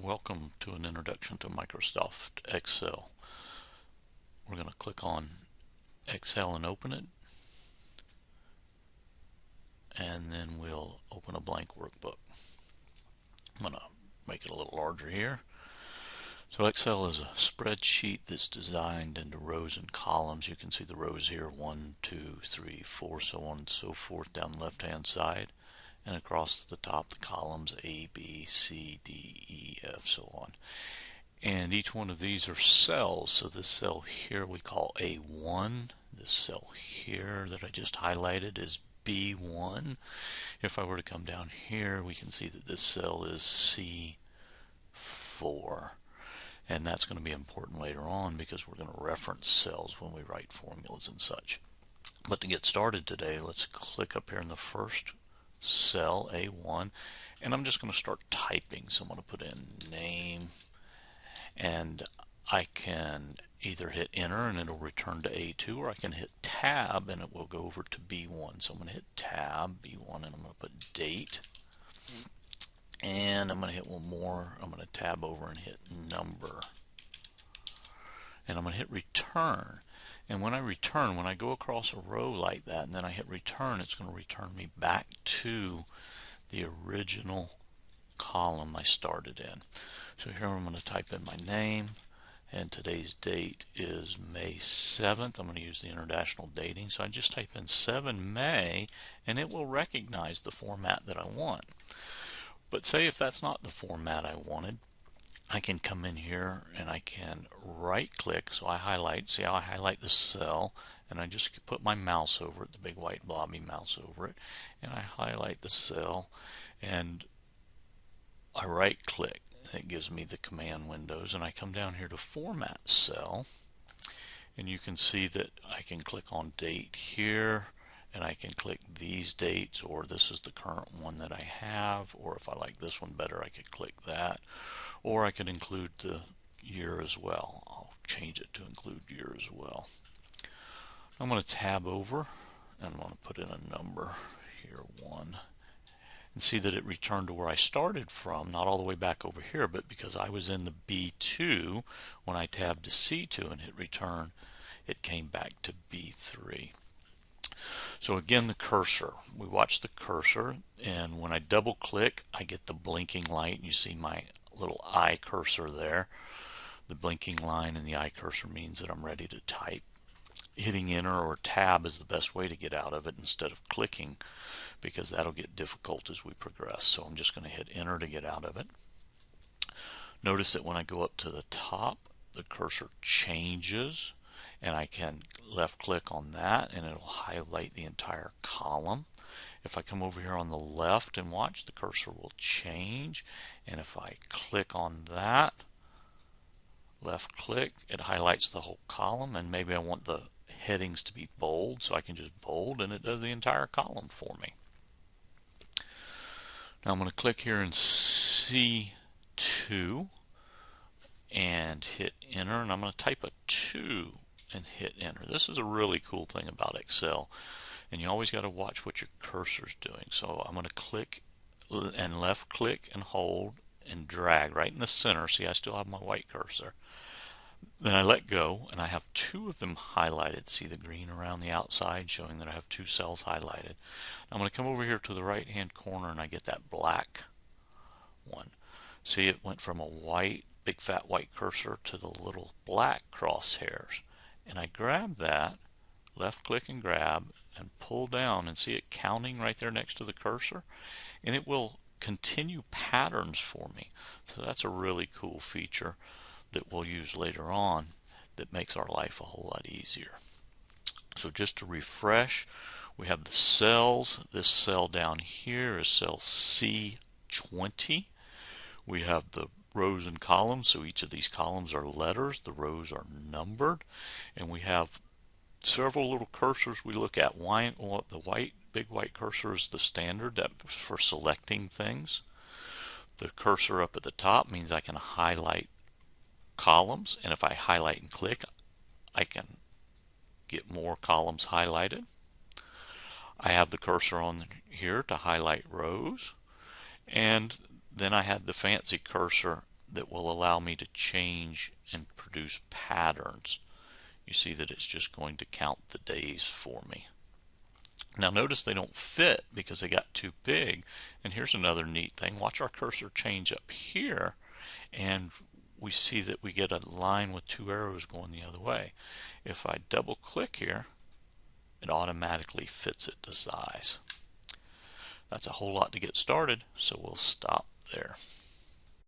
Welcome to an introduction to Microsoft Excel. We're going to click on Excel and open it, and then we'll open a blank workbook. I'm going to make it a little larger here. So Excel is a spreadsheet that's designed into rows and columns. You can see the rows here, 1, 2, 3, 4, so on and so forth down the left hand side, and across the top the columns A, B, C, D, E, F, so on. And each one of these are cells. So this cell here we call A1. This cell here that I just highlighted is B1. If I were to come down here, we can see that this cell is C4. And that's going to be important later on because we're going to reference cells when we write formulas and such. But to get started today, let's click up here in the first cell, A1, and I'm just going to start typing. So I'm going to put in name, and I can either hit enter and it'll return to A2, or I can hit tab and it will go over to B1. So I'm going to hit tab, B1, and I'm going to put date. And I'm going to hit one more. I'm going to tab over and hit number. And I'm going to hit return. And when I return, when I go across a row like that and then I hit return, it's going to return me back to the original column I started in. So here I'm going to type in my name, and today's date is May 7th. I'm going to use the international dating. So I just type in 7 May and it will recognize the format that I want. But say if that's not the format I wanted, I can come in here and I can right click. So I highlight, see how I highlight the cell, and I just put my mouse over it, the big white blobby mouse over it, and I highlight the cell and I right click. It gives me the command windows, and I come down here to format cell, and you can see that I can click on date here, and I can click these dates, or this is the current one that I have, or if I like this one better I could click that, or I could include the year as well. I'll change it to include year as well. I'm going to tab over and I'm going to put in a number here, 1, and see that it returned to where I started from, not all the way back over here, but because I was in the B2, when I tabbed to C2 and hit return, it came back to B3. So again, the cursor, we watch the cursor, and when I double click I get the blinking light, and you see my little eye cursor there. The blinking line and the eye cursor means that I'm ready to type. Hitting enter or tab is the best way to get out of it instead of clicking, because that'll get difficult as we progress. So I'm just going to hit enter to get out of it. Notice that when I go up to the top, the cursor changes, and I can left click on that and it'll highlight the entire column. If I come over here on the left and watch, the cursor will change, and if I click on that, left click, it highlights the whole column, and maybe I want the headings to be bold, so I can just bold and it does the entire column for me. Now I'm going to click here in C2 and hit enter, and I'm going to type a 2 and hit enter. This is a really cool thing about Excel, and you always got to watch what your cursor's doing. So I'm going to click and left click and hold and drag right in the center. See, I still have my white cursor. Then I let go and I have 2 of them highlighted. See the green around the outside showing that I have 2 cells highlighted. I'm going to come over here to the right hand corner and I get that black one. See, it went from a white, big fat white cursor to the little black crosshairs. And I grab that, left click and grab, and pull down, and see it counting right there next to the cursor, and it will continue patterns for me. So that's a really cool feature that we'll use later on that makes our life a whole lot easier. So just to refresh, we have the cells. This cell down here is cell C20. We have the rows and columns, so each of these columns are letters, the rows are numbered, and we have several little cursors we look at. The big white cursor is the standard for selecting things. The cursor up at the top means I can highlight columns, and if I highlight and click, I can get more columns highlighted. I have the cursor on here to highlight rows, and then I had the fancy cursor that will allow me to change and produce patterns. You see that it's just going to count the days for me. Now notice they don't fit because they got too big. And here's another neat thing. Watch our cursor change up here, and we see that we get a line with two arrows going the other way. If I double click here, it automatically fits it to size. That's a whole lot to get started, so we'll stop there.